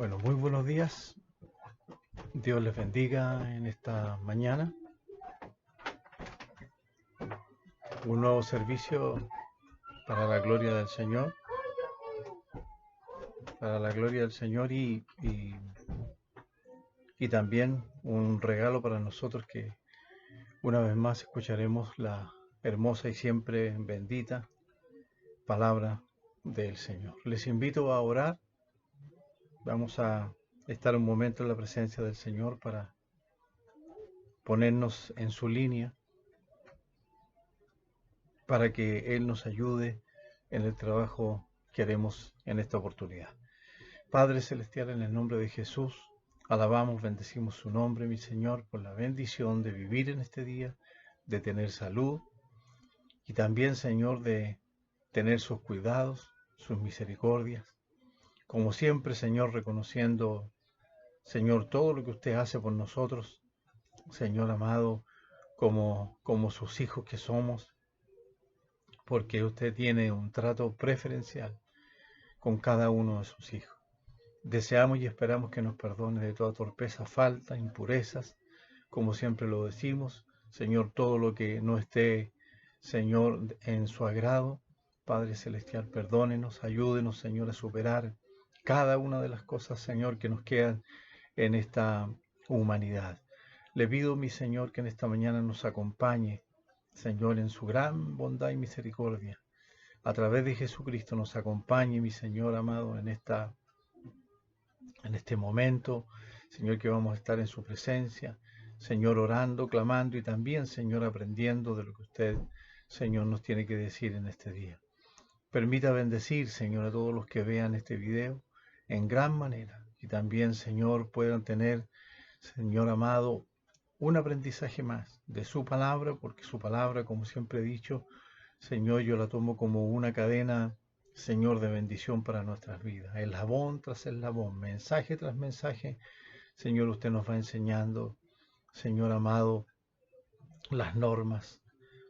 Bueno, muy buenos días. Dios les bendiga en esta mañana. Un nuevo servicio para la gloria del Señor. Para la gloria del Señor y también un regalo para nosotros que una vez más escucharemos la hermosa y siempre bendita palabra del Señor. Les invito a orar. Vamos a estar un momento en la presencia del Señor para ponernos en su línea, para que Él nos ayude en el trabajo que haremos en esta oportunidad. Padre Celestial, en el nombre de Jesús, alabamos, bendecimos su nombre, mi Señor, por la bendición de vivir en este día, de tener salud y también, Señor, de tener sus cuidados, sus misericordias. Como siempre, Señor, reconociendo, Señor, todo lo que usted hace por nosotros, Señor amado, como sus hijos que somos, porque usted tiene un trato preferencial con cada uno de sus hijos. Deseamos y esperamos que nos perdone de toda torpeza, falta, impurezas, como siempre lo decimos. Señor, todo lo que no esté, Señor, en su agrado, Padre Celestial, perdónenos, ayúdenos, Señor, a superar cada una de las cosas, Señor, que nos quedan en esta humanidad. Le pido, mi Señor, que en esta mañana nos acompañe, Señor, en su gran bondad y misericordia. A través de Jesucristo nos acompañe, mi Señor amado, en este momento, Señor, que vamos a estar en su presencia, Señor, orando, clamando y también, Señor, aprendiendo de lo que usted, Señor, nos tiene que decir en este día. Permita bendecir, Señor, a todos los que vean este video en gran manera y también, Señor, puedan tener, Señor amado, un aprendizaje más de su palabra, porque su palabra, como siempre he dicho, Señor, yo la tomo como una cadena, Señor, de bendición para nuestras vidas. Eslabón tras eslabón, mensaje tras mensaje, Señor, usted nos va enseñando, Señor amado, las normas,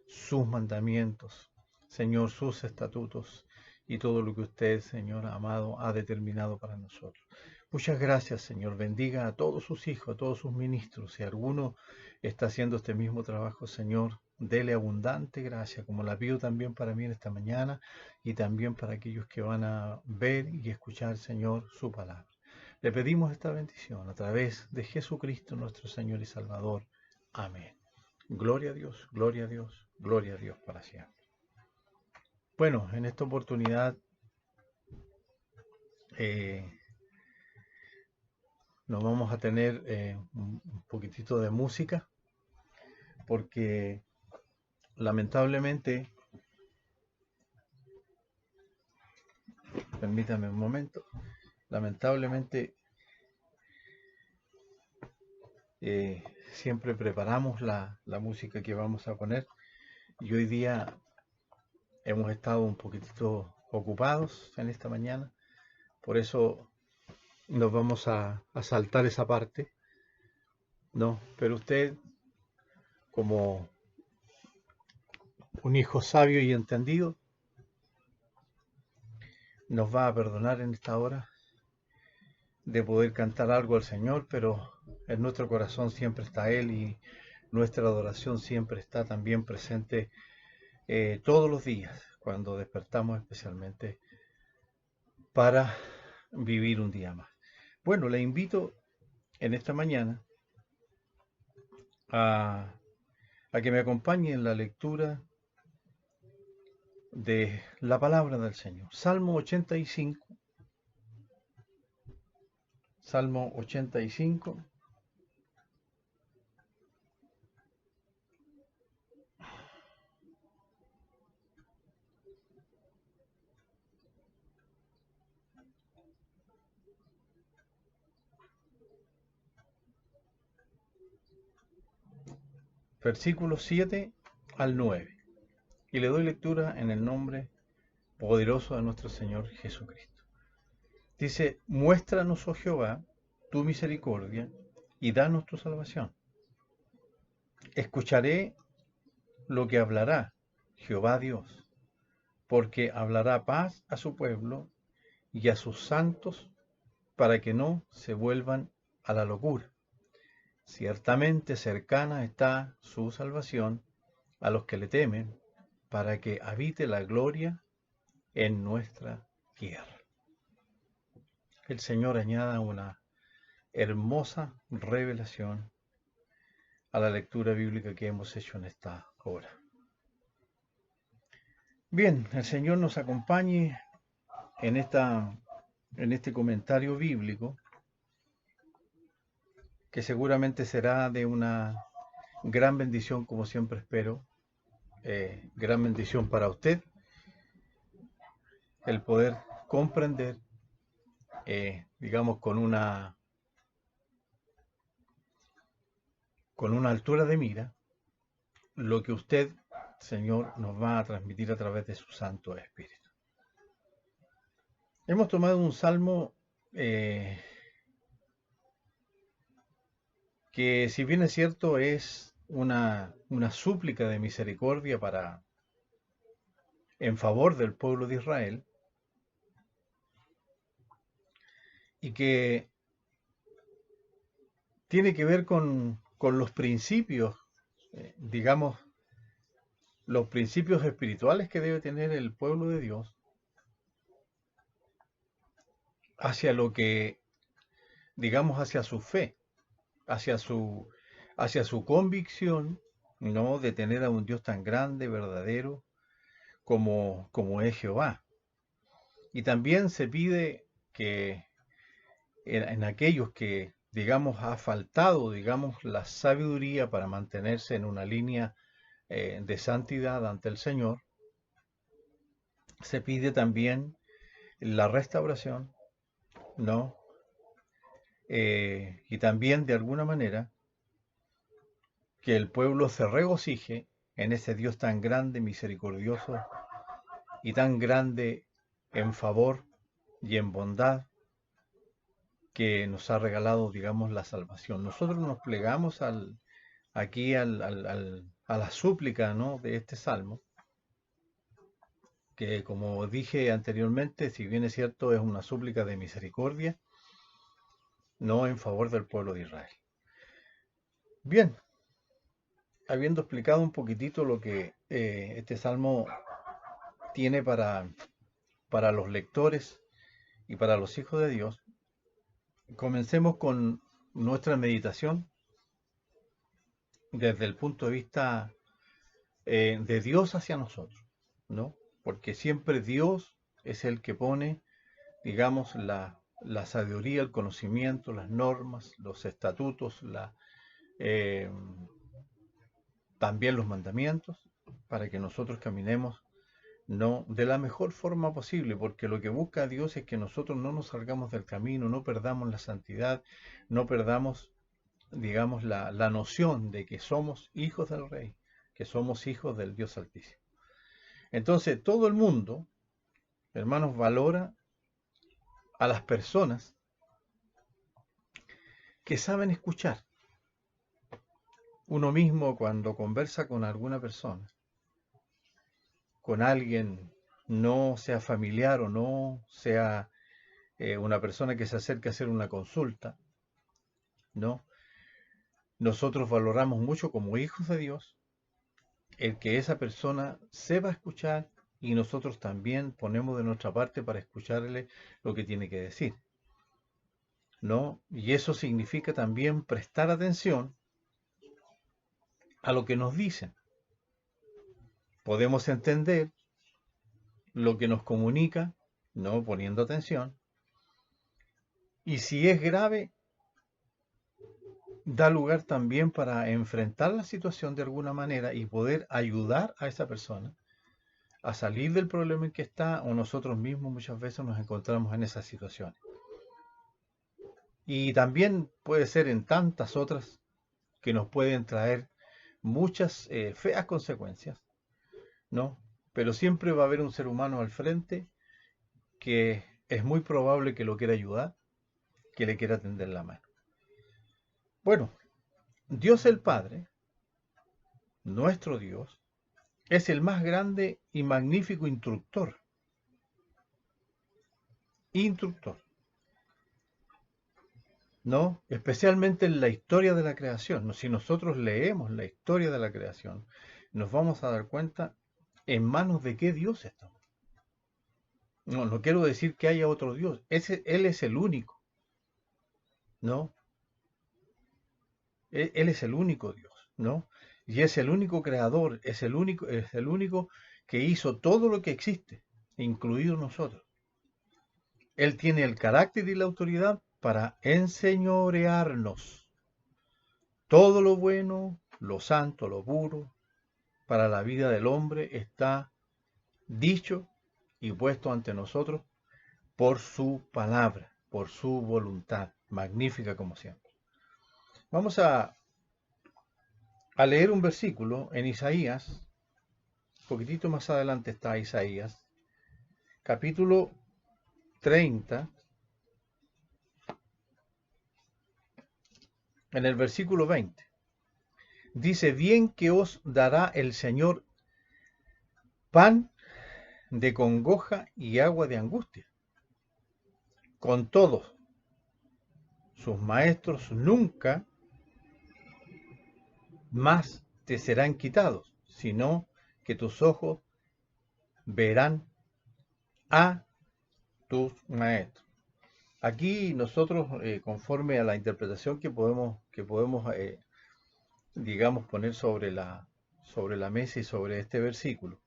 sus mandamientos, Señor, sus estatutos y todo lo que usted, Señor amado, ha determinado para nosotros. Muchas gracias, Señor. Bendiga a todos sus hijos, a todos sus ministros. Si alguno está haciendo este mismo trabajo, Señor, dele abundante gracia, como la pido también para mí en esta mañana y también para aquellos que van a ver y escuchar, Señor, su palabra. Le pedimos esta bendición a través de Jesucristo, nuestro Señor y Salvador. Amén. Gloria a Dios, gloria a Dios, gloria a Dios para siempre. Bueno, en esta oportunidad nos vamos a tener un poquitito de música, porque lamentablemente, permítame un momento, lamentablemente siempre preparamos la música que vamos a poner y hoy día hemos estado un poquitito ocupados en esta mañana, por eso nos vamos a saltar esa parte, ¿no? Pero usted, como un hijo sabio y entendido, nos va a perdonar en esta hora de poder cantar algo al Señor, pero en nuestro corazón siempre está Él y nuestra adoración siempre está también presente todos los días, cuando despertamos especialmente para vivir un día más. Bueno, le invito en esta mañana a que me acompañe en la lectura de la palabra del Señor. Salmo 85. Salmo 85. Versículos 7 al 9. Y le doy lectura en el nombre poderoso de nuestro Señor Jesucristo. Dice: muéstranos, oh Jehová, tu misericordia y danos tu salvación. Escucharé lo que hablará Jehová Dios, porque hablará paz a su pueblo y a sus santos para que no se vuelvan a la locura. Ciertamente cercana está su salvación a los que le temen, para que habite la gloria en nuestra tierra. El Señor añada una hermosa revelación a la lectura bíblica que hemos hecho en esta hora. Bien, el Señor nos acompañe en este comentario bíblico, que seguramente será de una gran bendición, como siempre espero, gran bendición para usted, el poder comprender, digamos, con una altura de mira, lo que usted, Señor, nos va a transmitir a través de su Santo Espíritu. Hemos tomado un salmo que, si bien es cierto, es una súplica de misericordia en favor del pueblo de Israel, y que tiene que ver con los principios, digamos, los principios espirituales que debe tener el pueblo de Dios hacia lo que, digamos, hacia su fe, hacia su convicción, ¿no?, de tener a un Dios tan grande, verdadero, como es Jehová. Y también se pide que en aquellos que, digamos, ha faltado, digamos, la sabiduría para mantenerse en una línea de santidad ante el Señor, se pide también la restauración, ¿no? Y también, de alguna manera, que el pueblo se regocije en ese Dios tan grande, misericordioso y tan grande en favor y en bondad, que nos ha regalado, digamos, la salvación. Nosotros nos plegamos aquí a la súplica, ¿no?, de este salmo, que, como dije anteriormente, si bien es cierto, es una súplica de misericordia, no en favor del pueblo de Israel. Bien, habiendo explicado un poquitito lo que este salmo tiene para los lectores y para los hijos de Dios, comencemos con nuestra meditación desde el punto de vista de Dios hacia nosotros, ¿no? Porque siempre Dios es el que pone, digamos, la sabiduría, el conocimiento, las normas, los estatutos, también los mandamientos, para que nosotros caminemos, no de la mejor forma posible, porque lo que busca Dios es que nosotros no nos salgamos del camino, no perdamos la santidad, no perdamos, digamos, la noción de que somos hijos del Rey, que somos hijos del Dios Altísimo. Entonces, todo el mundo, hermanos, valora a las personas que saben escuchar. Uno mismo, cuando conversa con alguna persona, con alguien, no sea familiar o no sea una persona que se acerca a hacer una consulta, ¿no? Nosotros valoramos mucho, como hijos de Dios, el que esa persona sepa escuchar, y nosotros también ponemos de nuestra parte para escucharle lo que tiene que decir, ¿no? Y eso significa también prestar atención a lo que nos dicen. Podemos entender lo que nos comunica, no poniendo atención, y si es grave, da lugar también para enfrentar la situación de alguna manera y poder ayudar a esa persona a salir del problema en que está, o nosotros mismos muchas veces nos encontramos en esas situaciones. Y también puede ser en tantas otras que nos pueden traer muchas feas consecuencias, ¿no? Pero siempre va a haber un ser humano al frente que es muy probable que lo quiera ayudar, que le quiera tender la mano. Bueno, Dios el Padre, nuestro Dios, es el más grande y magnífico instructor. Instructor. ¿no? Especialmente en la historia de la creación, ¿no? Si nosotros leemos la historia de la creación, nos vamos a dar cuenta en manos de qué Dios estamos. No, no quiero decir que haya otro Dios, Él es el único, ¿no? Él es el único Dios, ¿no? Y es el único creador, es el único que hizo todo lo que existe, incluido nosotros. Él tiene el carácter y la autoridad para enseñorearnos. Todo lo bueno, lo santo, lo puro, para la vida del hombre está dicho y puesto ante nosotros por su palabra, por su voluntad, magnífica como siempre. Vamos a leer un versículo en Isaías, un poquitito más adelante está Isaías, capítulo 30, en el versículo 20. Dice, bien que os dará el Señor pan de congoja y agua de angustia. Con todos sus maestros nunca más te serán quitados, sino que tus ojos verán a tus maestros. Aquí nosotros, conforme a la interpretación que podemos digamos, poner sobre la mesa y sobre este versículo,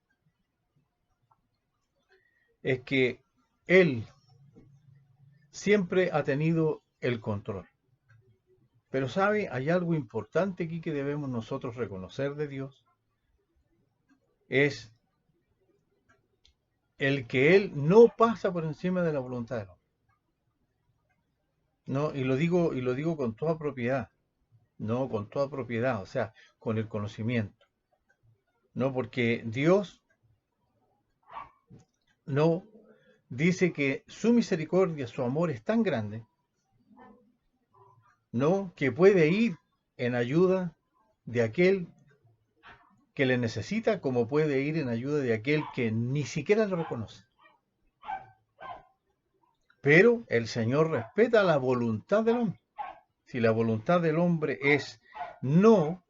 es que Él siempre ha tenido el control. Pero sabe, hay algo importante aquí que debemos nosotros reconocer de Dios, es el que Él no pasa por encima de la voluntad del hombre. No, y lo digo con toda propiedad, no con toda propiedad, o sea, con el conocimiento. No, porque Dios no dice que su misericordia, su amor es tan grande, no, que puede ir en ayuda de aquel que le necesita, como puede ir en ayuda de aquel que ni siquiera lo reconoce. Pero el Señor respeta la voluntad del hombre. Si la voluntad del hombre es no,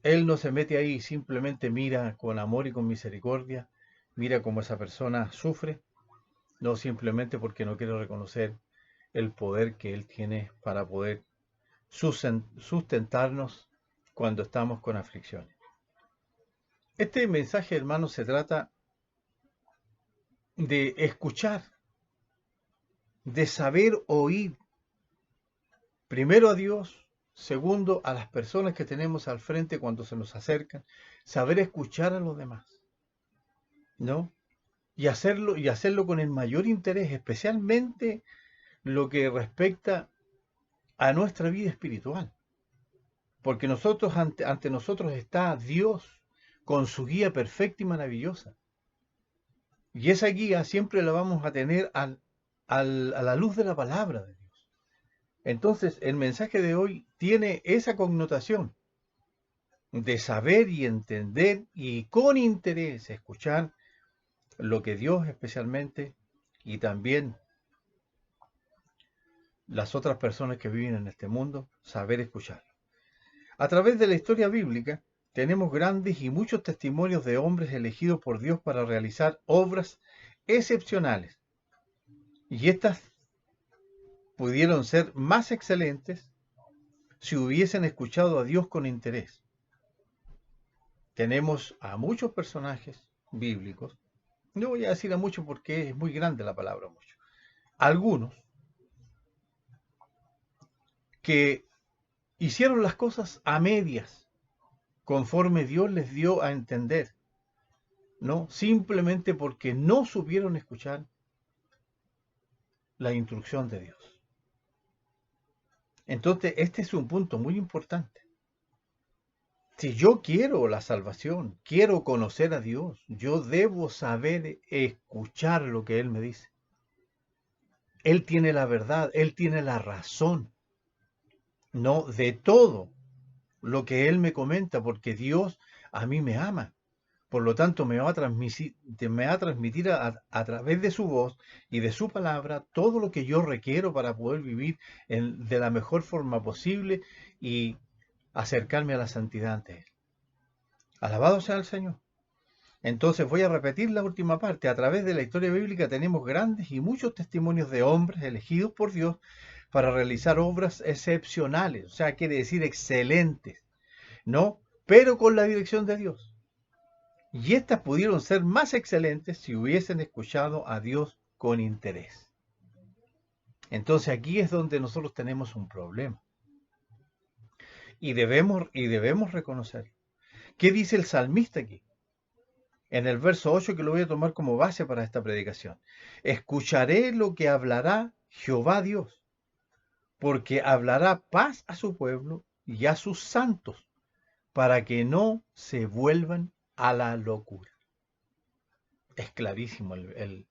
Él no se mete ahí, simplemente mira con amor y con misericordia, mira cómo esa persona sufre, no simplemente porque no quiere reconocer el poder que Él tiene para poder sustentarnos cuando estamos con aflicciones. Este mensaje, hermanos, se trata de escuchar, de saber oír, primero a Dios, segundo a las personas que tenemos al frente cuando se nos acercan, saber escuchar a los demás, ¿no? Y hacerlo con el mayor interés, especialmente lo que respecta a nuestra vida espiritual. Porque ante nosotros está Dios con su guía perfecta y maravillosa. Y esa guía siempre la vamos a tener a la luz de la palabra de Dios. Entonces, el mensaje de hoy tiene esa connotación de saber y entender y con interés escuchar lo que Dios especialmente y también las otras personas que viven en este mundo, saber escucharlo. A través de la historia bíblica tenemos grandes y muchos testimonios de hombres elegidos por Dios para realizar obras excepcionales. Y estas pudieron ser más excelentes si hubiesen escuchado a Dios con interés. Tenemos a muchos personajes bíblicos, no voy a decir a muchos porque es muy grande la palabra mucho, algunos que hicieron las cosas a medias, conforme Dios les dio a entender, ¿no? Simplemente porque no supieron escuchar la instrucción de Dios. Entonces, este es un punto muy importante. Si yo quiero la salvación, quiero conocer a Dios, yo debo saber escuchar lo que Él me dice. Él tiene la verdad, Él tiene la razón, no de todo lo que Él me comenta, porque Dios a mí me ama. Por lo tanto, me va a transmitir a través de su voz y de su palabra todo lo que yo requiero para poder vivir de la mejor forma posible y acercarme a la santidad ante Él. Alabado sea el Señor. Entonces voy a repetir la última parte. A través de la historia bíblica tenemos grandes y muchos testimonios de hombres elegidos por Dios para realizar obras excepcionales, o sea, quiere decir excelentes, ¿no? Pero con la dirección de Dios. Y estas pudieron ser más excelentes si hubiesen escuchado a Dios con interés. Entonces aquí es donde nosotros tenemos un problema. Y debemos reconocerlo. ¿Qué dice el salmista aquí? En el verso 8, que lo voy a tomar como base para esta predicación. Escucharé lo que hablará Jehová Dios, porque hablará paz a su pueblo y a sus santos, para que no se vuelvan a la locura. Es clarísimo el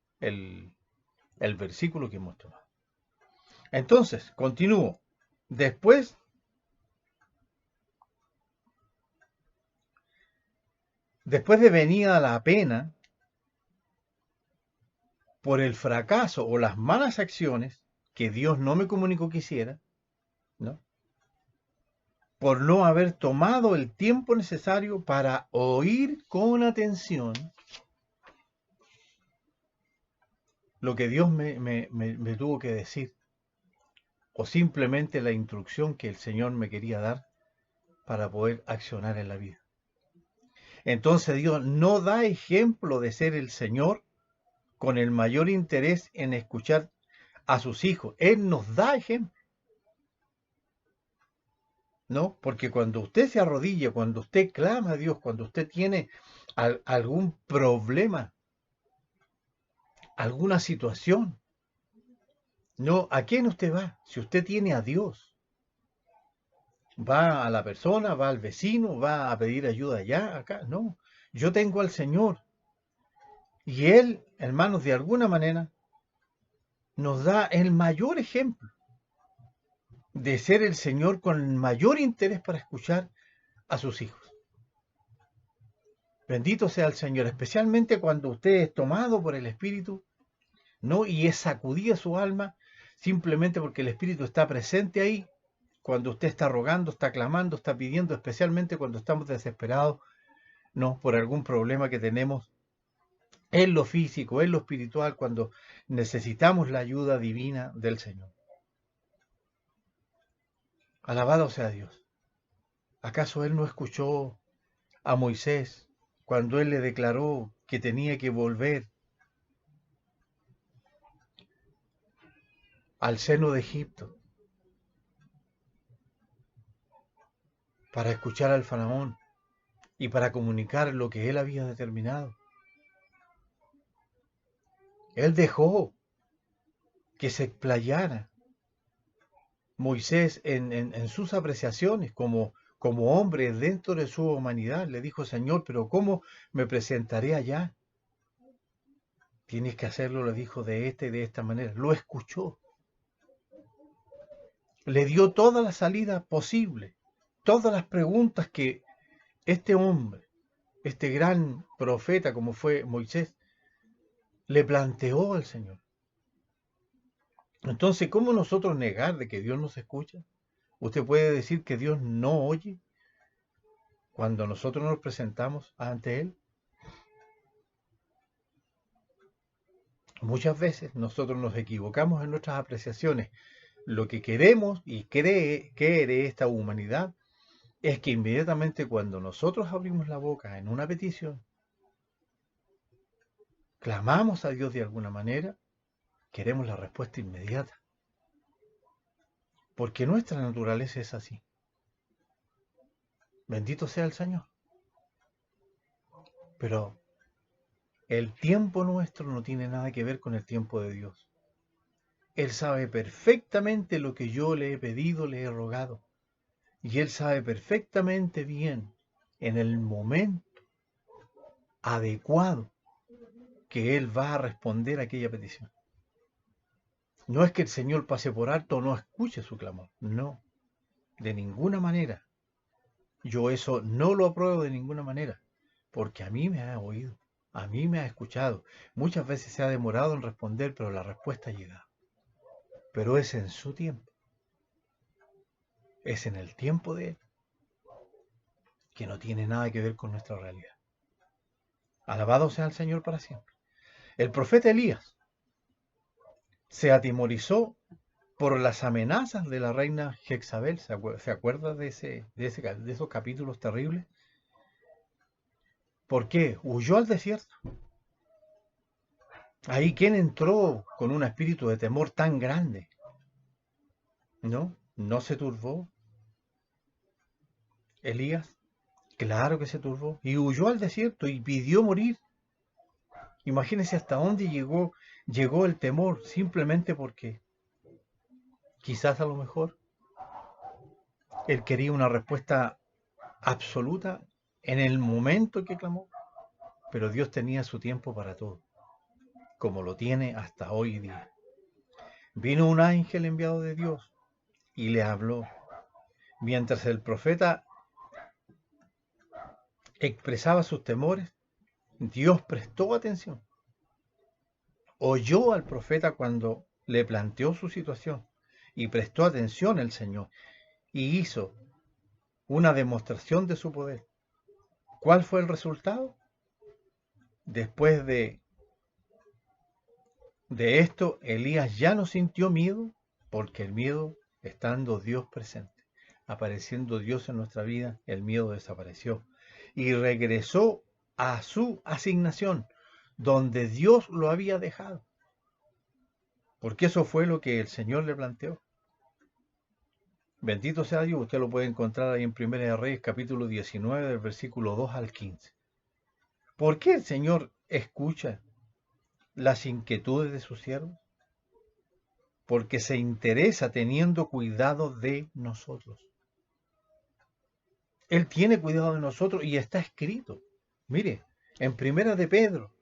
versículo que hemos tomado. Entonces, continúo. Después de venida la pena por el fracaso o las malas acciones que Dios no me comunicó que hiciera, ¿no? Por no haber tomado el tiempo necesario para oír con atención lo que Dios me tuvo que decir, o simplemente la instrucción que el Señor me quería dar para poder accionar en la vida. Entonces Dios no da ejemplo de ser el Señor con el mayor interés en escuchar a sus hijos. Él nos da ejemplo, ¿no? Porque cuando usted se arrodilla, cuando usted clama a Dios, cuando usted tiene algún problema, alguna situación, no, ¿a quién usted va? Si usted tiene a Dios, va a la persona, va al vecino, va a pedir ayuda allá, acá, no. Yo tengo al Señor. Y Él, hermanos, de alguna manera, nos da el mayor ejemplo de ser el Señor con el mayor interés para escuchar a sus hijos. Bendito sea el Señor, especialmente cuando usted es tomado por el Espíritu, ¿no? Y es sacudida su alma simplemente porque el Espíritu está presente ahí, cuando usted está rogando, está clamando, está pidiendo, especialmente cuando estamos desesperados, ¿no? Por algún problema que tenemos en lo físico, en lo espiritual, cuando necesitamos la ayuda divina del Señor. Alabado sea Dios. ¿Acaso Él no escuchó a Moisés cuando Él le declaró que tenía que volver al seno de Egipto para escuchar al faraón y para comunicar lo que Él había determinado? Él dejó que se explayara Moisés en sus apreciaciones como hombre dentro de su humanidad. Le dijo: Señor, pero ¿cómo me presentaré allá? Tienes que hacerlo, le dijo, de esta y de esta manera. Lo escuchó. Le dio toda la salida posible, todas las preguntas que este hombre, este gran profeta como fue Moisés, le planteó al Señor. Entonces, ¿cómo nosotros negar de que Dios nos escucha? ¿Usted puede decir que Dios no oye cuando nosotros nos presentamos ante Él? Muchas veces nosotros nos equivocamos en nuestras apreciaciones. Lo que queremos y quiere esta humanidad es que inmediatamente cuando nosotros abrimos la boca en una petición, clamamos a Dios de alguna manera, queremos la respuesta inmediata. Porque nuestra naturaleza es así. Bendito sea el Señor. Pero el tiempo nuestro no tiene nada que ver con el tiempo de Dios. Él sabe perfectamente lo que yo le he pedido, le he rogado. Y Él sabe perfectamente bien, en el momento adecuado, que Él va a responder a aquella petición. No es que el Señor pase por alto o no escuche su clamor. No, de ninguna manera. Yo eso no lo apruebo de ninguna manera. porque a mí me ha oído, a mí me ha escuchado. Muchas veces se ha demorado en responder, pero la respuesta ha llegado. Pero es en su tiempo, es en el tiempo de Él, que no tiene nada que ver con nuestra realidad. Alabado sea el Señor para siempre. El profeta Elías se atemorizó por las amenazas de la reina Jezabel. ¿Se acuerda de esos capítulos terribles? ¿Por qué? Huyó al desierto. Ahí, ¿quién entró con un espíritu de temor tan grande? No se turbó. Elías, claro que se turbó. Y huyó al desierto y pidió morir. Imagínense hasta dónde llegó el temor, simplemente porque quizás a lo mejor él quería una respuesta absoluta en el momento que clamó. Pero Dios tenía su tiempo para todo, como lo tiene hasta hoy día. Vino un ángel enviado de Dios y le habló. Mientras el profeta expresaba sus temores, Dios prestó atención. Oyó al profeta cuando le planteó su situación y prestó atención el Señor y hizo una demostración de su poder. ¿Cuál fue el resultado? Después de esto, Elías ya no sintió miedo, porque el miedo, estando Dios presente, apareciendo Dios en nuestra vida, el miedo desapareció y regresó a su asignación, donde Dios lo había dejado. Porque eso fue lo que el Señor le planteó. Bendito sea Dios, usted lo puede encontrar ahí en Primera de Reyes, capítulo 19, del versículo 2 al 15. ¿Por qué el Señor escucha las inquietudes de sus siervos? Porque se interesa teniendo cuidado de nosotros. Él tiene cuidado de nosotros y está escrito. Mire, en Primera de Pedro,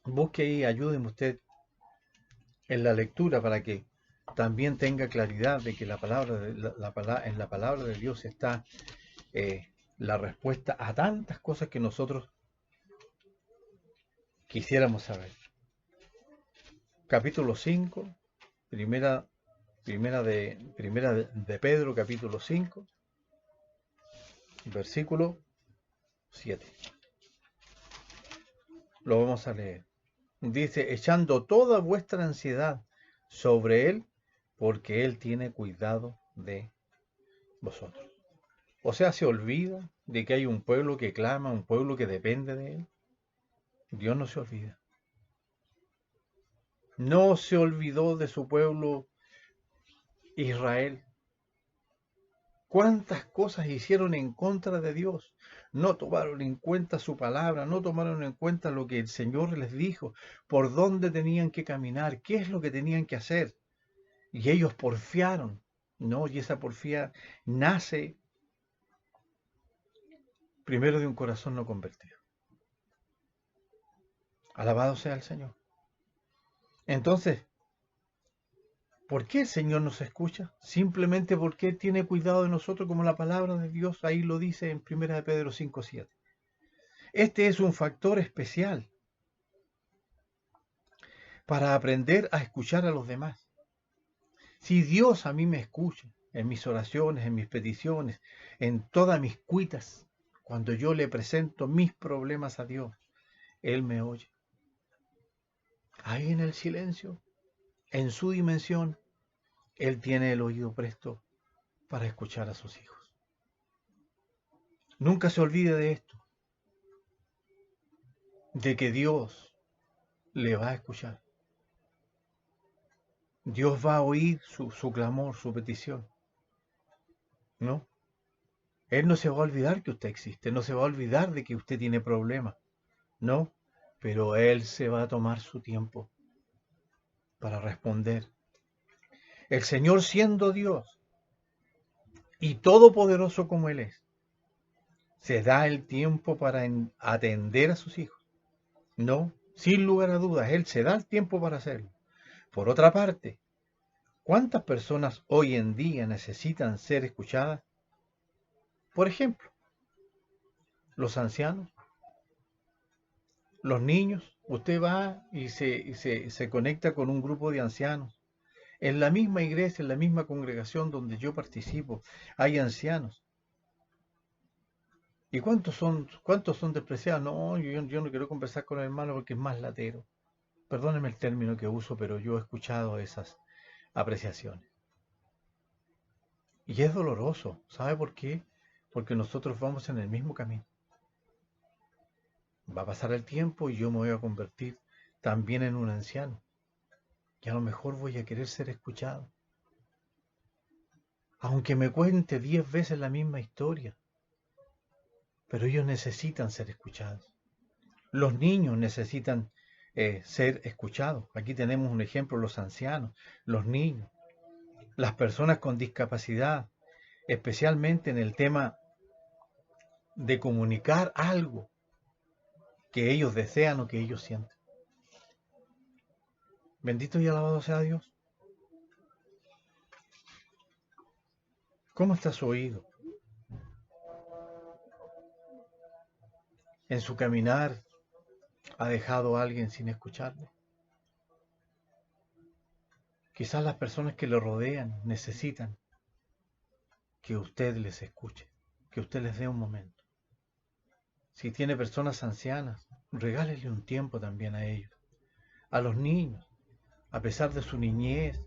busque ahí, ayúdeme usted en la lectura para que también tenga claridad de que en la palabra de Dios está la respuesta a tantas cosas que nosotros quisiéramos saber. Capítulo 5, primera de Pedro, capítulo 5, versículo 7. Lo vamos a leer. Dice, echando toda vuestra ansiedad sobre Él, porque Él tiene cuidado de vosotros. O sea, se olvida de que hay un pueblo que clama, un pueblo que depende de Él. Dios no se olvida. No se olvidó de su pueblo Israel. ¿Cuántas cosas hicieron en contra de Dios? No tomaron en cuenta su palabra, no tomaron en cuenta lo que el Señor les dijo, por dónde tenían que caminar, qué es lo que tenían que hacer. Y ellos porfiaron, ¿no? Y esa porfía nace primero de un corazón no convertido. Alabado sea el Señor. Entonces, ¿por qué el Señor nos escucha? Simplemente porque Él tiene cuidado de nosotros, como la palabra de Dios ahí lo dice en 1 de Pedro 5:7. Este es un factor especial para aprender a escuchar a los demás. Si Dios a mí me escucha en mis oraciones, en mis peticiones, en todas mis cuitas, cuando yo le presento mis problemas a Dios, Él me oye. Ahí en el silencio, en su dimensión, Él tiene el oído presto para escuchar a sus hijos. Nunca se olvide de esto, de que Dios le va a escuchar. Dios va a oír su clamor, su petición. ¿No? Él no se va a olvidar que usted existe, no se va a olvidar de que usted tiene problemas. No, pero Él se va a tomar su tiempo para responder. El Señor, siendo Dios y todopoderoso como Él es, se da el tiempo para atender a sus hijos. No, sin lugar a dudas, Él se da el tiempo para hacerlo. Por otra parte, ¿cuántas personas hoy en día necesitan ser escuchadas? Por ejemplo, los ancianos, los niños. Usted va y se conecta con un grupo de ancianos. En la misma iglesia, en la misma congregación donde yo participo, hay ancianos. ¿Y cuántos son despreciados? No, yo no quiero conversar con el hermano porque es más latero. Perdóneme el término que uso, pero yo he escuchado esas apreciaciones. Y es doloroso. ¿Sabe por qué? Porque nosotros vamos en el mismo camino. Va a pasar el tiempo y yo me voy a convertir también en un anciano. Y a lo mejor voy a querer ser escuchado. Aunque me cuente 10 veces la misma historia. Pero ellos necesitan ser escuchados. Los niños necesitan ser escuchados. Aquí tenemos un ejemplo, los ancianos, los niños, las personas con discapacidad, especialmente en el tema de comunicar algo que ellos desean o que ellos sienten. Bendito y alabado sea Dios. ¿Cómo está su oído? En su caminar ha dejado a alguien sin escucharle. Quizás las personas que le rodean necesitan que usted les escuche, que usted les dé un momento. Si tiene personas ancianas, regálele un tiempo también a ellos. A los niños, a pesar de su niñez,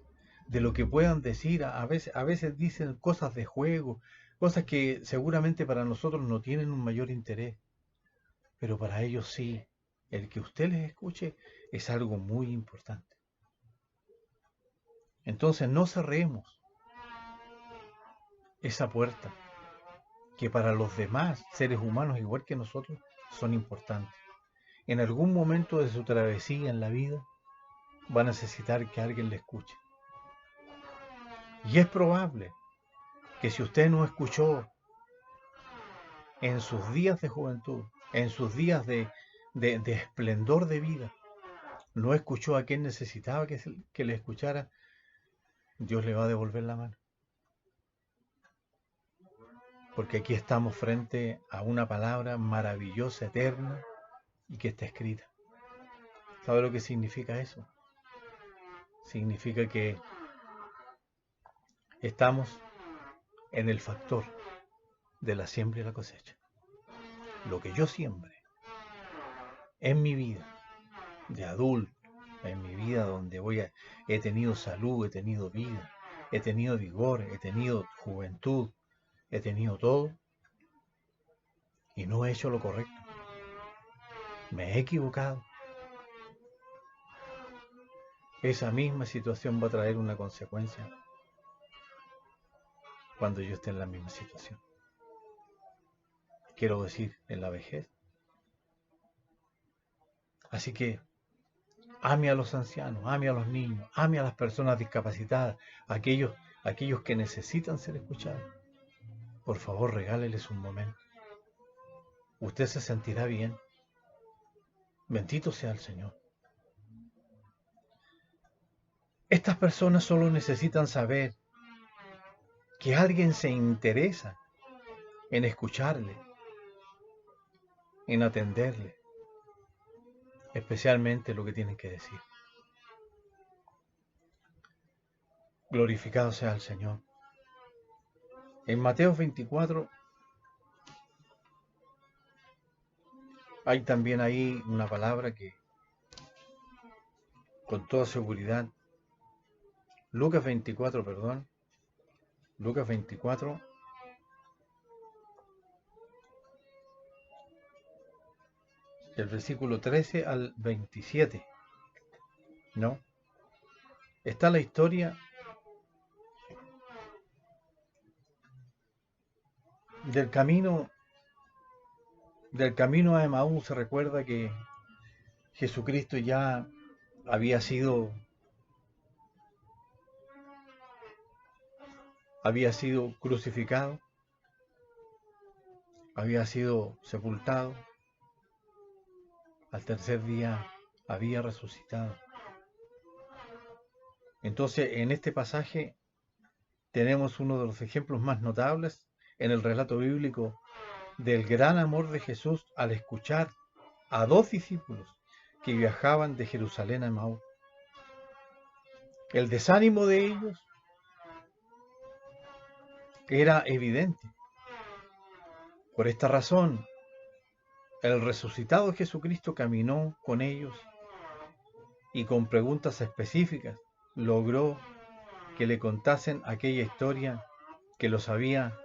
de lo que puedan decir, a veces dicen cosas de juego, cosas que seguramente para nosotros no tienen un mayor interés, pero para ellos sí. El que usted les escuche es algo muy importante. Entonces no cerremos esa puerta que para los demás seres humanos igual que nosotros son importantes. En algún momento de su travesía en la vida va a necesitar que alguien le escuche. Y es probable que si usted no escuchó en sus días de juventud, en sus días de esplendor de vida, no escuchó a quien necesitaba que le escuchara, Dios le va a devolver la mano. Porque aquí estamos frente a una palabra maravillosa, eterna, y que está escrita. ¿Sabe lo que significa eso? Significa que estamos en el factor de la siembra y la cosecha. Lo que yo siembre en mi vida de adulto, en mi vida donde he tenido salud, he tenido vida, he tenido vigor, he tenido juventud, he tenido todo, y no he hecho lo correcto. Me he equivocado. Esa misma situación va a traer una consecuencia cuando yo esté en la misma situación. Quiero decir, en la vejez. Así que ame a los ancianos, ame a los niños, ame a las personas discapacitadas, aquellos que necesitan ser escuchados. Por favor, regáleles un momento. Usted se sentirá bien. Bendito sea el Señor. Estas personas solo necesitan saber que alguien se interesa en escucharle, en atenderle, especialmente lo que tienen que decir. Glorificado sea el Señor. En Mateo 24 hay también ahí una palabra que con toda seguridad, Lucas 24, perdón, Lucas 24, del versículo 13 al 27, ¿no? Está la historia del camino a Emaús. Se recuerda que Jesucristo ya había sido crucificado, había sido sepultado, al tercer día había resucitado. Entonces, en este pasaje tenemos uno de los ejemplos más notables en el relato bíblico del gran amor de Jesús al escuchar a dos discípulos que viajaban de Jerusalén a Emaús. El desánimo de ellos era evidente. Por esta razón, el resucitado Jesucristo caminó con ellos y con preguntas específicas logró que le contasen aquella historia que los había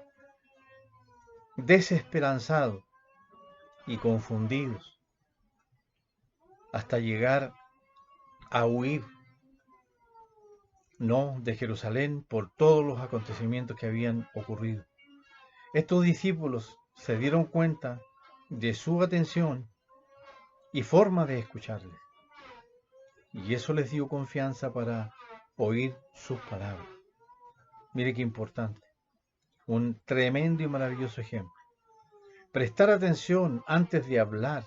desesperanzado y confundidos hasta llegar a huir, no de Jerusalén, por todos los acontecimientos que habían ocurrido. Estos discípulos se dieron cuenta de su atención y forma de escucharles, y eso les dio confianza para oír sus palabras. Mire qué importante, un tremendo y maravilloso ejemplo. Prestar atención antes de hablar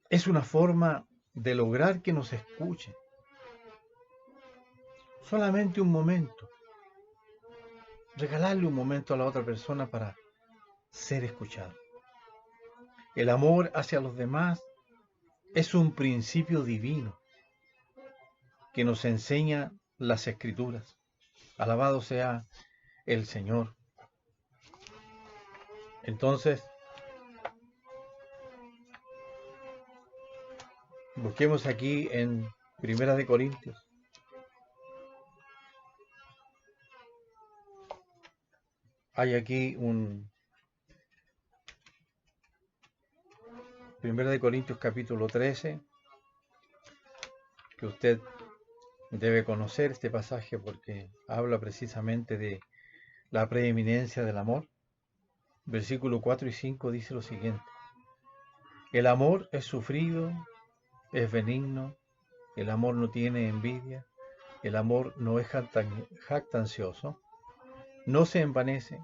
es una forma de lograr que nos escuchen. Solamente un momento. Regalarle un momento a la otra persona para ser escuchado. El amor hacia los demás es un principio divino que nos enseña las Escrituras. Alabado sea el Señor. Entonces, busquemos aquí en Primera de Corintios. Hay aquí un Primera de Corintios capítulo 13, que usted debe conocer este pasaje porque habla precisamente de la preeminencia del amor. Versículo 4 y 5 dice lo siguiente: el amor es sufrido, es benigno, el amor no tiene envidia, el amor no es jactancioso, no se envanece,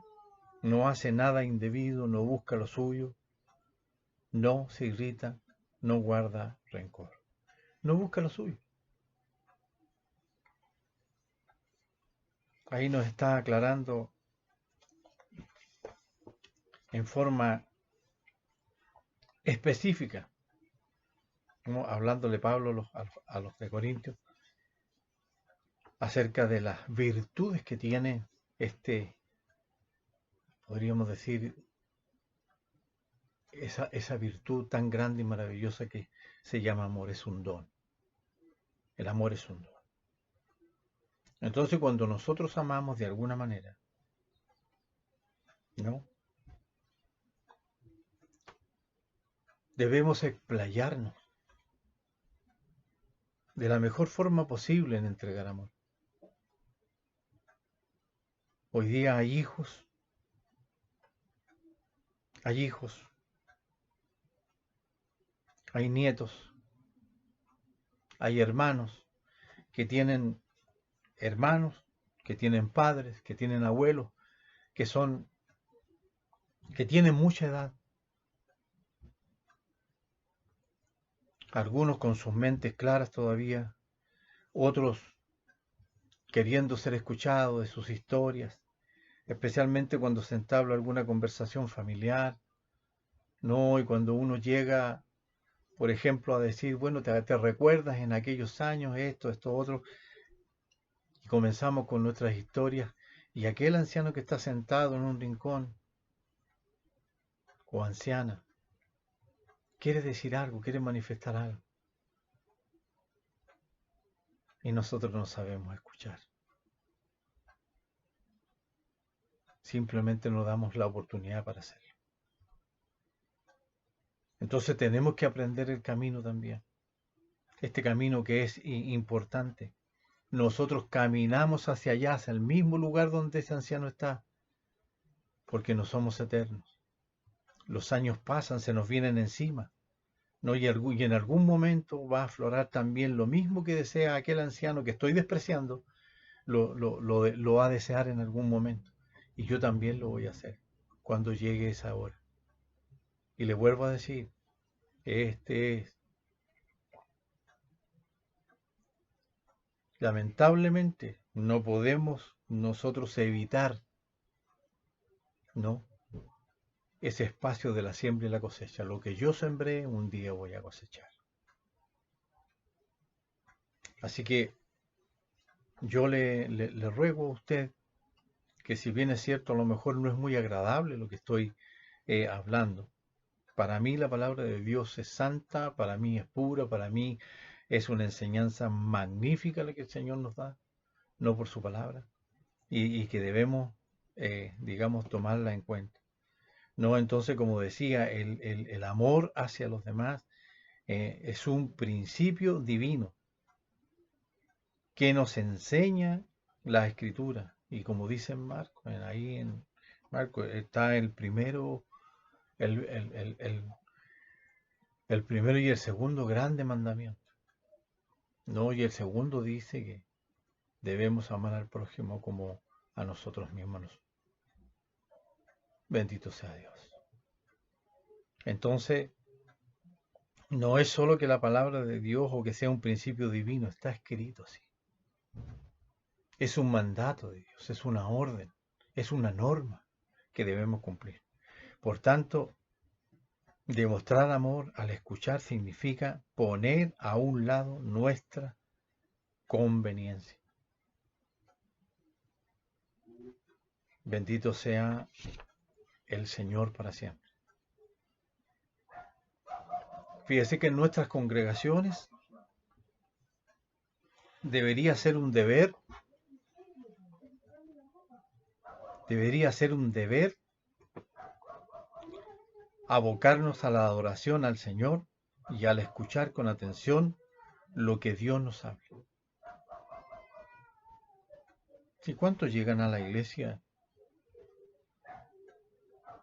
no hace nada indebido, no busca lo suyo, no se irrita, no guarda rencor. No busca lo suyo. Ahí nos está aclarando en forma específica, como hablándole Pablo a los de Corintios, acerca de las virtudes que tiene podríamos decir, esa virtud tan grande y maravillosa que se llama amor. Es un don. El amor es un don. Entonces, cuando nosotros amamos de alguna manera, ¿no?, debemos explayarnos de la mejor forma posible en entregar amor. Hoy día hay hijos, hay nietos, hay hermanos que tienen hermanos, que tienen padres, que tienen abuelos, que tienen mucha edad. Algunos con sus mentes claras todavía, otros queriendo ser escuchados de sus historias, especialmente cuando se entabla alguna conversación familiar, ¿no? Y cuando uno llega, por ejemplo, a decir, bueno, te recuerdas en aquellos años esto, otro, y comenzamos con nuestras historias, y aquel anciano que está sentado en un rincón, o anciana, quiere decir algo, quiere manifestar algo, y nosotros no sabemos escuchar. Simplemente no damos la oportunidad para hacerlo. Entonces tenemos que aprender el camino también. Este camino que es importante. Nosotros caminamos hacia allá, hacia el mismo lugar donde ese anciano está, porque no somos eternos. Los años pasan, se nos vienen encima, ¿no? Y en algún momento va a aflorar también lo mismo que desea aquel anciano que estoy despreciando, lo va a desear en algún momento. Y yo también lo voy a hacer cuando llegue esa hora. Y le vuelvo a decir, lamentablemente no podemos nosotros evitar, ¿no?, ese espacio de la siembra y la cosecha. Lo que yo sembré, un día voy a cosechar. Así que yo le ruego a usted que, si bien es cierto, a lo mejor no es muy agradable lo que estoy hablando, para mí la palabra de Dios es santa, para mí es pura, para mí es una enseñanza magnífica la que el Señor nos da, no por su palabra, y que debemos, digamos, tomarla en cuenta. No, entonces, como decía, el amor hacia los demás es un principio divino que nos enseña la Escritura. Y como dice Marco, ahí en Marco está el primero, el primero y el segundo grande mandamiento. No, y el segundo dice que debemos amar al prójimo como a nosotros mismos. Bendito sea Dios. Entonces, no es solo que la palabra de Dios o que sea un principio divino, está escrito así. Es un mandato de Dios, es una orden, es una norma que debemos cumplir. Por tanto, demostrar amor al escuchar significa poner a un lado nuestra conveniencia. Bendito sea el Señor para siempre. Fíjese que en nuestras congregaciones debería ser un deber abocarnos a la adoración al Señor y al escuchar con atención lo que Dios nos habla. ¿Y cuántos llegan a la iglesia,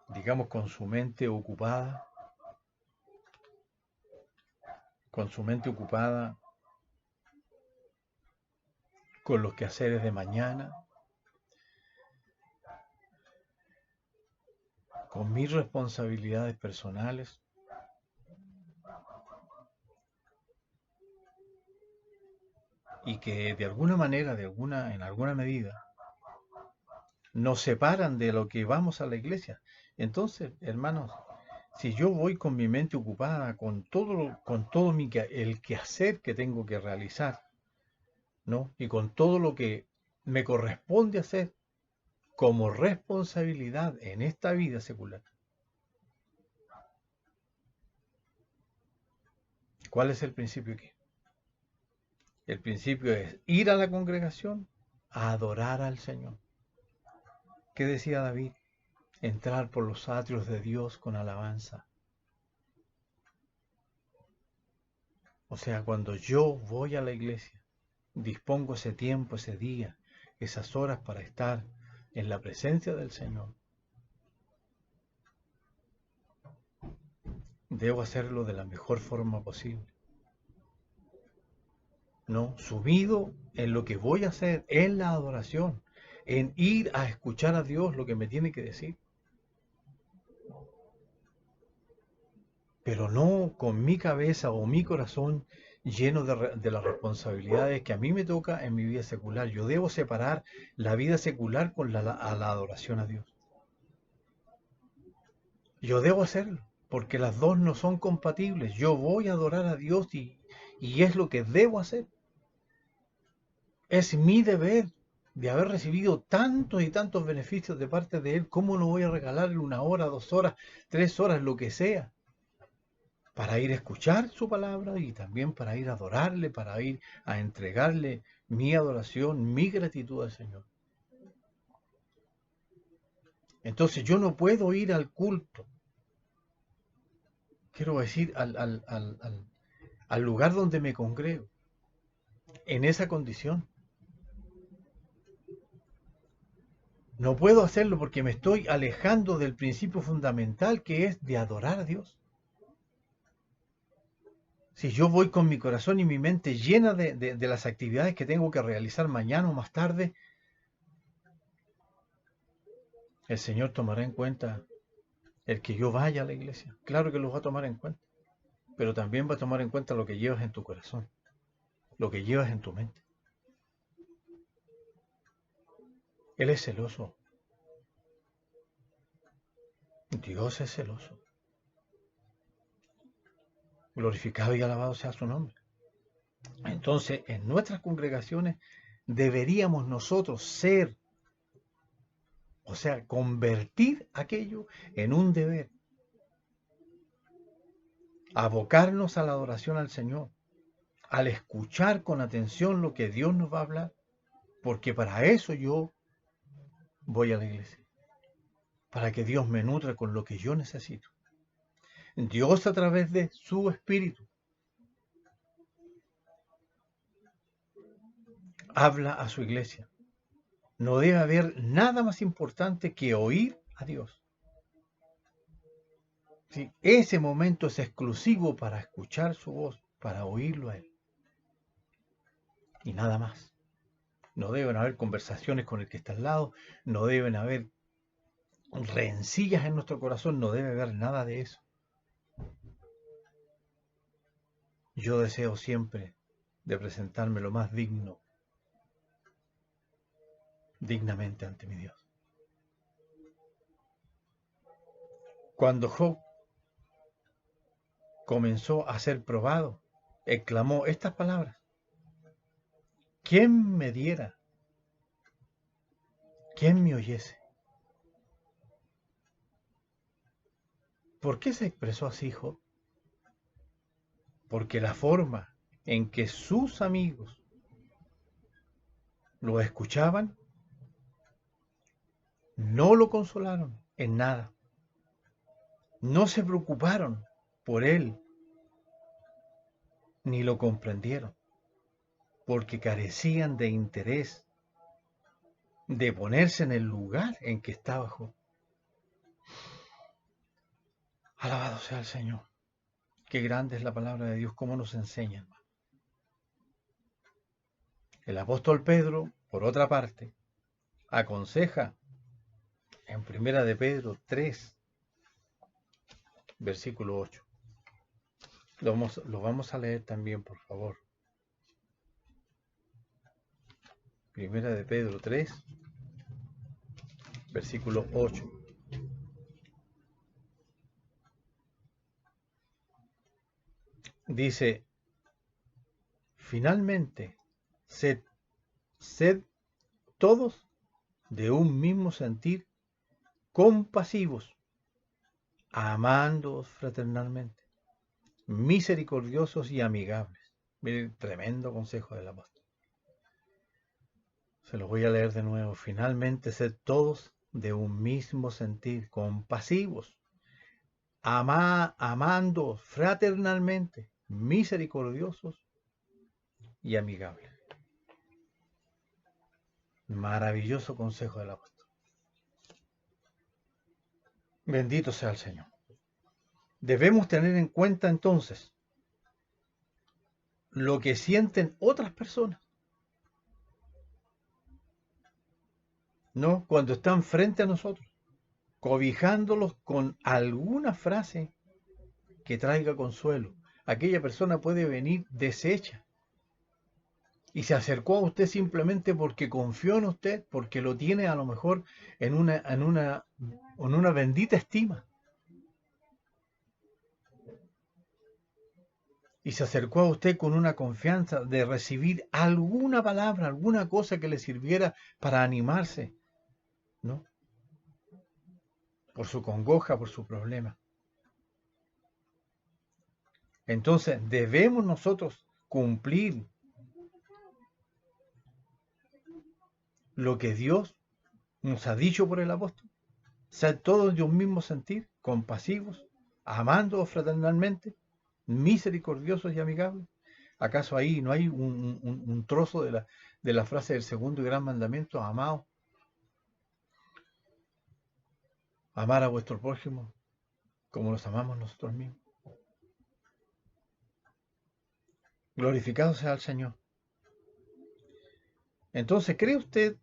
digamos, con su mente ocupada, con los quehaceres de mañana, con mis responsabilidades personales? Y que de alguna manera, en alguna medida, nos separan de lo que vamos a la iglesia. Entonces, hermanos, si yo voy con mi mente ocupada, con todo el quehacer que tengo que realizar, ¿no? Y con todo lo que me corresponde hacer como responsabilidad en esta vida secular, ¿cuál es el principio aquí? El principio es ir a la congregación a adorar al Señor. ¿Qué decía David? Entrar por los atrios de Dios con alabanza. O sea, cuando yo voy a la iglesia, dispongo ese tiempo, ese día, esas horas para estar en la presencia del Señor. Debo hacerlo de la mejor forma posible. No, sumido en lo que voy a hacer, en la adoración, en ir a escuchar a Dios lo que me tiene que decir. Pero no con mi cabeza o mi corazón lleno de las responsabilidades que a mí me toca en mi vida secular. Yo debo separar la vida secular con la adoración a Dios. Yo debo hacerlo, porque las dos no son compatibles. Yo voy a adorar a Dios y es lo que debo hacer. Es mi deber de haber recibido tantos y tantos beneficios de parte de Él. ¿Cómo no voy a regalarle 1 hora, 2 horas, 3 horas, lo que sea, para ir a escuchar su palabra y también para ir a adorarle, para ir a entregarle mi adoración, mi gratitud al Señor? Entonces yo no puedo ir al culto, quiero decir, al lugar donde me congrego, en esa condición. No puedo hacerlo porque me estoy alejando del principio fundamental, que es de adorar a Dios. Si yo voy con mi corazón y mi mente llena de las actividades que tengo que realizar mañana o más tarde, el Señor tomará en cuenta el que yo vaya a la iglesia. Claro que lo va a tomar en cuenta, pero también va a tomar en cuenta lo que llevas en tu corazón, lo que llevas en tu mente. Él es celoso. Dios es celoso. Glorificado y alabado sea su nombre. Entonces, en nuestras congregaciones deberíamos nosotros ser, o sea, convertir aquello en un deber. Abocarnos a la adoración al Señor, al escuchar con atención lo que Dios nos va a hablar, porque para eso yo voy a la iglesia, para que Dios me nutra con lo que yo necesito. Dios, a través de su Espíritu, habla a su iglesia. No debe haber nada más importante que oír a Dios. ¿Sí? Ese momento es exclusivo para escuchar su voz, para oírlo a Él. Y nada más. No deben haber conversaciones con el que está al lado, no deben haber rencillas en nuestro corazón, no debe haber nada de eso. Yo deseo siempre de presentarme lo más dignamente ante mi Dios. Cuando Job comenzó a ser probado, exclamó estas palabras: ¿quién me diera? ¿Quién me oyese? ¿Por qué se expresó así Job? Porque la forma en que sus amigos lo escuchaban no lo consolaron en nada. No se preocuparon por él, ni lo comprendieron, porque carecían de interés de ponerse en el lugar en que estaba Job. Alabado sea el Señor. Qué grande es la palabra de Dios, cómo nos enseña, hermano. El apóstol Pedro, por otra parte, aconseja en 1 de Pedro 3, versículo 8. Lo vamos a leer también, por favor. 1 de Pedro 3, versículo 8. Dice: finalmente, sed todos de un mismo sentir, compasivos, amándoos fraternalmente, misericordiosos y amigables. Miren, tremendo consejo del apóstol. Se lo voy a leer de nuevo. Finalmente, sed todos de un mismo sentir, compasivos, amándoos fraternalmente, misericordiosos y amigables. Maravilloso consejo del apóstol. Bendito sea el Señor. Debemos tener en cuenta entonces lo que sienten otras personas, ¿no? Cuando están frente a nosotros, cobijándolos con alguna frase que traiga consuelo. Aquella persona puede venir deshecha y se acercó a usted simplemente porque confió en usted, porque lo tiene a lo mejor en una bendita estima. Y se acercó a usted con una confianza de recibir alguna palabra, alguna cosa que le sirviera para animarse, ¿no? Por su congoja, por su problema. Entonces debemos nosotros cumplir lo que Dios nos ha dicho por el apóstol. Ser todos de un mismo sentir, compasivos, amándoos fraternalmente, misericordiosos y amigables. ¿Acaso ahí no hay un trozo de la frase del segundo y gran mandamiento? Amaos, amar a vuestro prójimo como nos amamos nosotros mismos. Glorificado sea el Señor. Entonces, ¿cree usted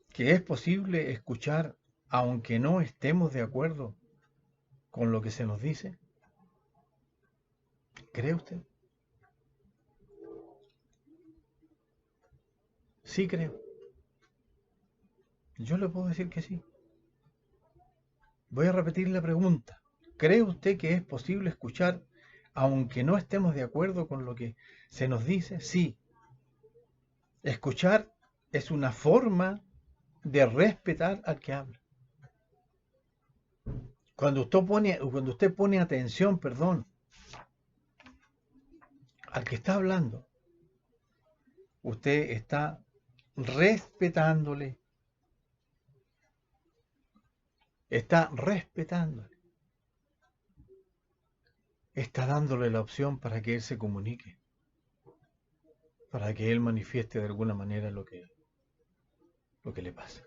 que es posible escuchar aunque no estemos de acuerdo con lo que se nos dice? ¿Cree usted? Sí creo. Yo le puedo decir que sí. Voy a repetir la pregunta. ¿Cree usted que es posible escuchar aunque no estemos de acuerdo con lo que se nos dice? Sí. Escuchar es una forma de respetar al que habla. Cuando usted pone atención, perdón, al que está hablando, usted está respetándole, está dándole la opción para que él se comunique, para que él manifieste de alguna manera lo que le pasa.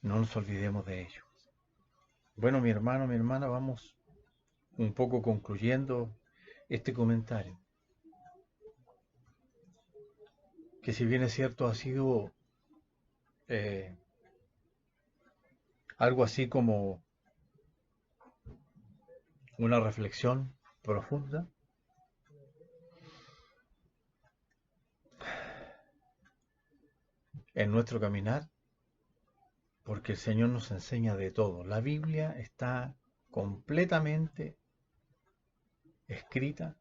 No nos olvidemos de ello. Bueno, mi hermano, mi hermana, vamos un poco concluyendo este comentario, que si bien es cierto ha sido algo así como una reflexión profunda, en nuestro caminar, porque el Señor nos enseña de todo. La Biblia está completamente escrita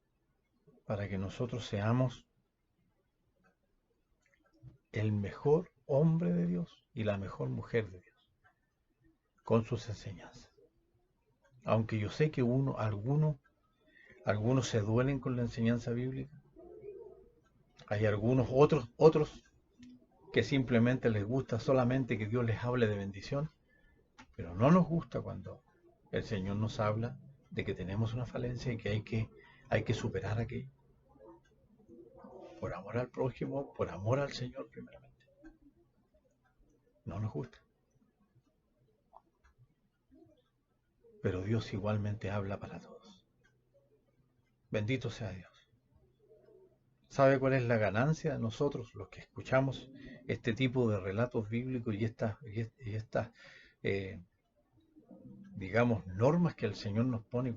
para que nosotros seamos el mejor hombre de Dios y la mejor mujer de Dios, con sus enseñanzas. Aunque yo sé que algunos se duelen con la enseñanza bíblica, hay algunos otros que simplemente les gusta solamente que Dios les hable de bendición, pero no nos gusta cuando el Señor nos habla de que tenemos una falencia y que hay que superar aquello. Por amor al prójimo, por amor al Señor primeramente. No nos gusta. Pero Dios igualmente habla para todos. Bendito sea Dios. ¿Sabe cuál es la ganancia de nosotros, los que escuchamos este tipo de relatos bíblicos y estas digamos, normas que el Señor nos pone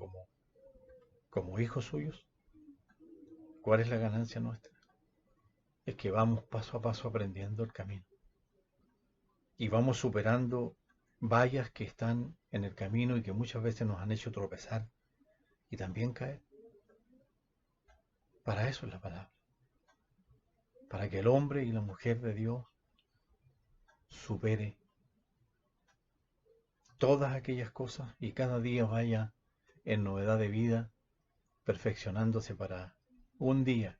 como hijos suyos? ¿Cuál es la ganancia nuestra? Es que vamos paso a paso aprendiendo el camino y vamos superando vallas que están en el camino y que muchas veces nos han hecho tropezar y también caer. Para eso es la palabra. Para que el hombre y la mujer de Dios supere todas aquellas cosas y cada día vaya en novedad de vida, perfeccionándose para un día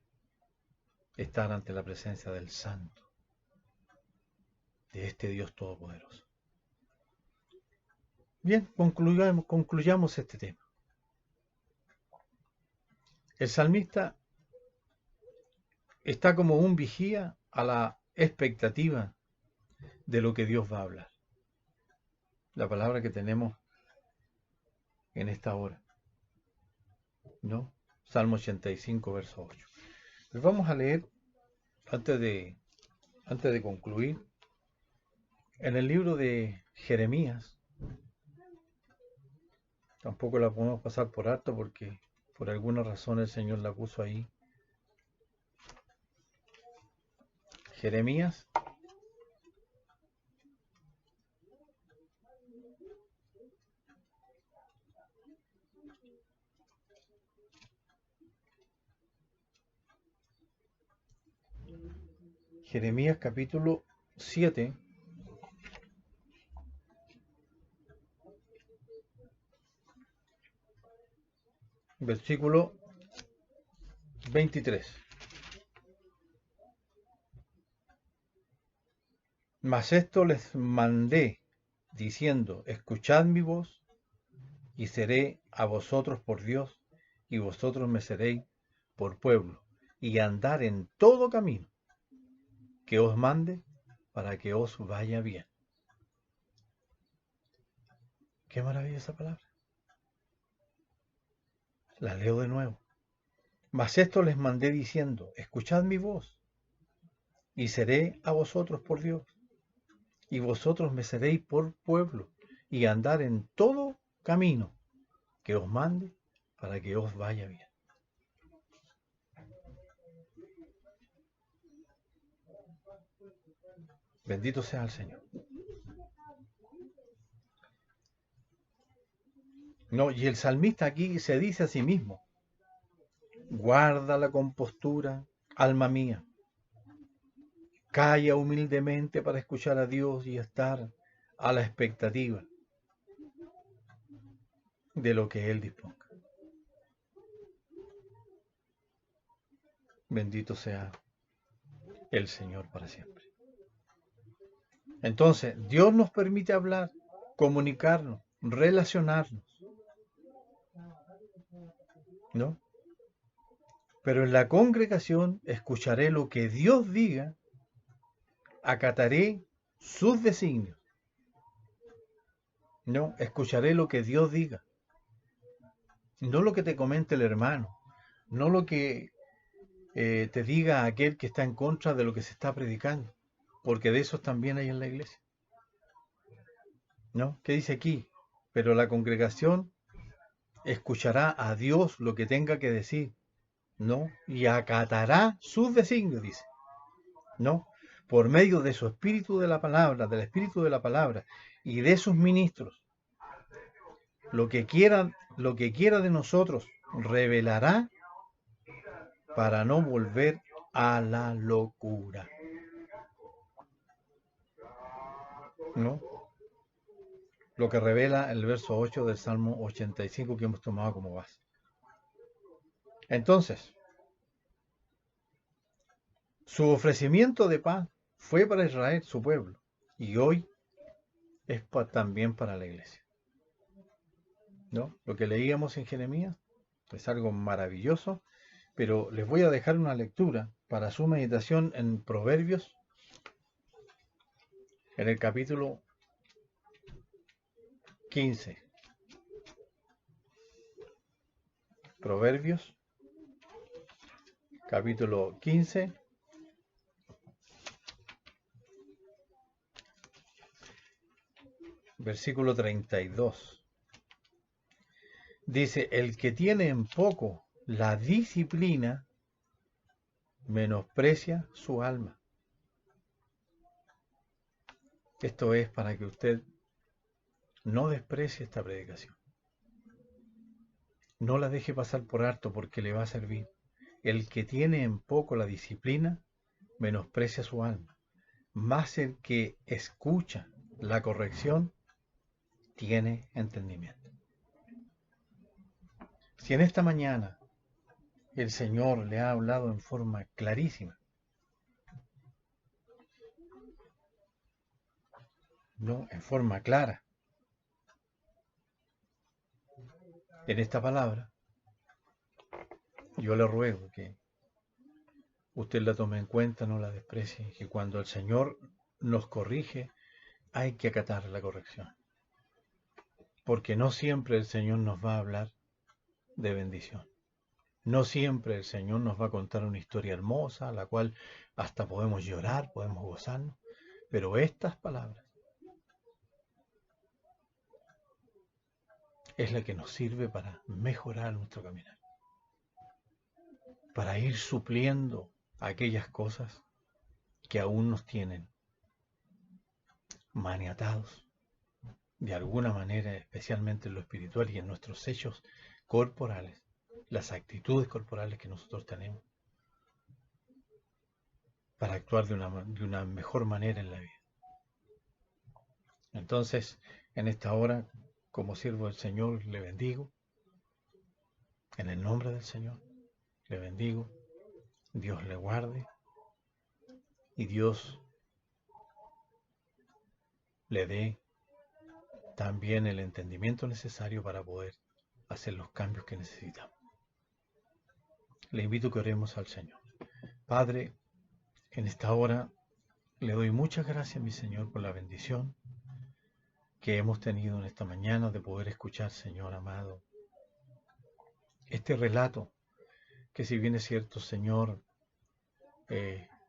estar ante la presencia del Santo, de este Dios Todopoderoso. Bien, concluyamos este tema. El salmista está como un vigía a la expectativa de lo que Dios va a hablar. La palabra que tenemos en esta hora, ¿no? Salmo 85, verso 8. Pues vamos a leer, antes de concluir, en el libro de Jeremías. Tampoco la podemos pasar por alto porque por alguna razón el Señor la puso ahí. Jeremías capítulo 7, versículo 23. Mas esto les mandé, diciendo, escuchad mi voz, y seré a vosotros por Dios, y vosotros me seréis por pueblo, y andar en todo camino que os mande, para que os vaya bien. Qué maravillosa palabra. La leo de nuevo. Mas esto les mandé diciendo, escuchad mi voz, y seré a vosotros por Dios, y vosotros me seréis por pueblo, y andar en todo camino que os mande, para que os vaya bien. Bendito sea el Señor. No, y el salmista aquí se dice a sí mismo, guarda la compostura, alma mía, calla humildemente para escuchar a Dios y estar a la expectativa de lo que Él disponga. Bendito sea el Señor para siempre. Entonces, Dios nos permite hablar, comunicarnos, relacionarnos, ¿no? Pero en la congregación escucharé lo que Dios diga, acataré sus designios, ¿no? Escucharé lo que Dios diga, no lo que te comente el hermano, no lo que te diga aquel que está en contra de lo que se está predicando, porque de esos también hay en la iglesia, ¿no? ¿Qué dice aquí? Pero la congregación escuchará a Dios lo que tenga que decir, ¿no? Y acatará sus designios, dice, ¿no? Por medio de su espíritu de la palabra, del espíritu de la palabra y de sus ministros, lo que quiera de nosotros, revelará para no volver a la locura, ¿no? Lo que revela el verso 8 del Salmo 85 que hemos tomado como base. Entonces, su ofrecimiento de paz fue para Israel, su pueblo, y hoy es también para la iglesia, ¿no? Lo que leíamos en Jeremías es algo maravilloso, pero les voy a dejar una lectura para su meditación en Proverbios, en el capítulo 15. Proverbios, capítulo 15, versículo 32. Dice, el que tiene en poco la disciplina, menosprecia su alma. Esto es para que usted no desprecie esta predicación. No la deje pasar por alto porque le va a servir. El que tiene en poco la disciplina, menosprecia su alma. Más el que escucha la corrección, tiene entendimiento. Si en esta mañana el Señor le ha hablado en forma clarísima, no, en forma clara, en esta palabra, yo le ruego que usted la tome en cuenta, no la desprecie, que cuando el Señor nos corrige, hay que acatar la corrección. Porque no siempre el Señor nos va a hablar de bendición. No siempre el Señor nos va a contar una historia hermosa, la cual hasta podemos llorar, podemos gozarnos. Pero estas palabras es la que nos sirve para mejorar nuestro caminar, para ir supliendo aquellas cosas que aún nos tienen maniatados de alguna manera, especialmente en lo espiritual y en nuestros hechos corporales, las actitudes corporales que nosotros tenemos, para actuar de una mejor manera en la vida. Entonces, en esta hora, como siervo del Señor, le bendigo. En el nombre del Señor, le bendigo. Dios le guarde y Dios le dé también el entendimiento necesario para poder hacer los cambios que necesitamos. Le invito a que oremos al Señor. Padre, en esta hora le doy muchas gracias, mi Señor, por la bendición que hemos tenido en esta mañana de poder escuchar, Señor amado, este relato que, si bien es cierto, Señor,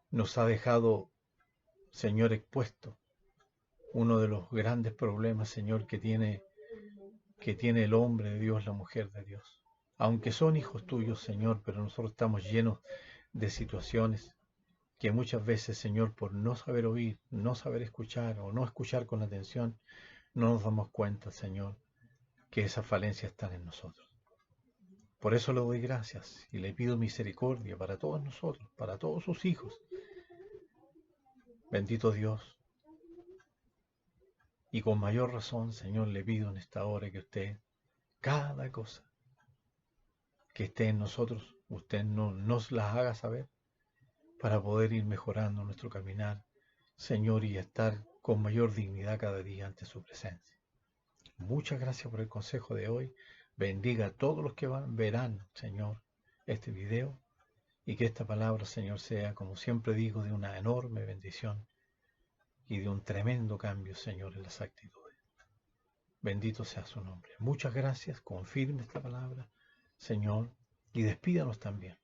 nos ha dejado, Señor, expuesto uno de los grandes problemas, Señor, que tiene el hombre de Dios, la mujer de Dios. Aunque son hijos tuyos, Señor, pero nosotros estamos llenos de situaciones que muchas veces, Señor, por no saber oír, no saber escuchar o no escuchar con atención, no nos damos cuenta, Señor, que esas falencias están en nosotros. Por eso le doy gracias y le pido misericordia para todos nosotros, para todos sus hijos. Bendito Dios. Y con mayor razón, Señor, le pido en esta hora que usted, cada cosa que esté en nosotros, usted no nos las haga saber para poder ir mejorando nuestro caminar, Señor, y estar con mayor dignidad cada día ante su presencia. Muchas gracias por el consejo de hoy. Bendiga a todos los que verán, Señor, este video, y que esta palabra, Señor, sea, como siempre digo, de una enorme bendición y de un tremendo cambio, Señor, en las actitudes. Bendito sea su nombre. Muchas gracias. Confirme esta palabra, Señor, y despídanos también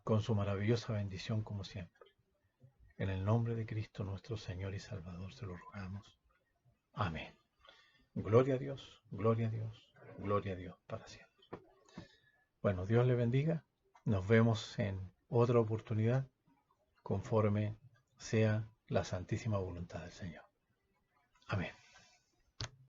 con su maravillosa bendición como siempre. En el nombre de Cristo nuestro Señor y Salvador se lo rogamos. Amén. Gloria a Dios, gloria a Dios, gloria a Dios para siempre. Bueno, Dios le bendiga. Nos vemos en otra oportunidad conforme sea la santísima voluntad del Señor. Amén.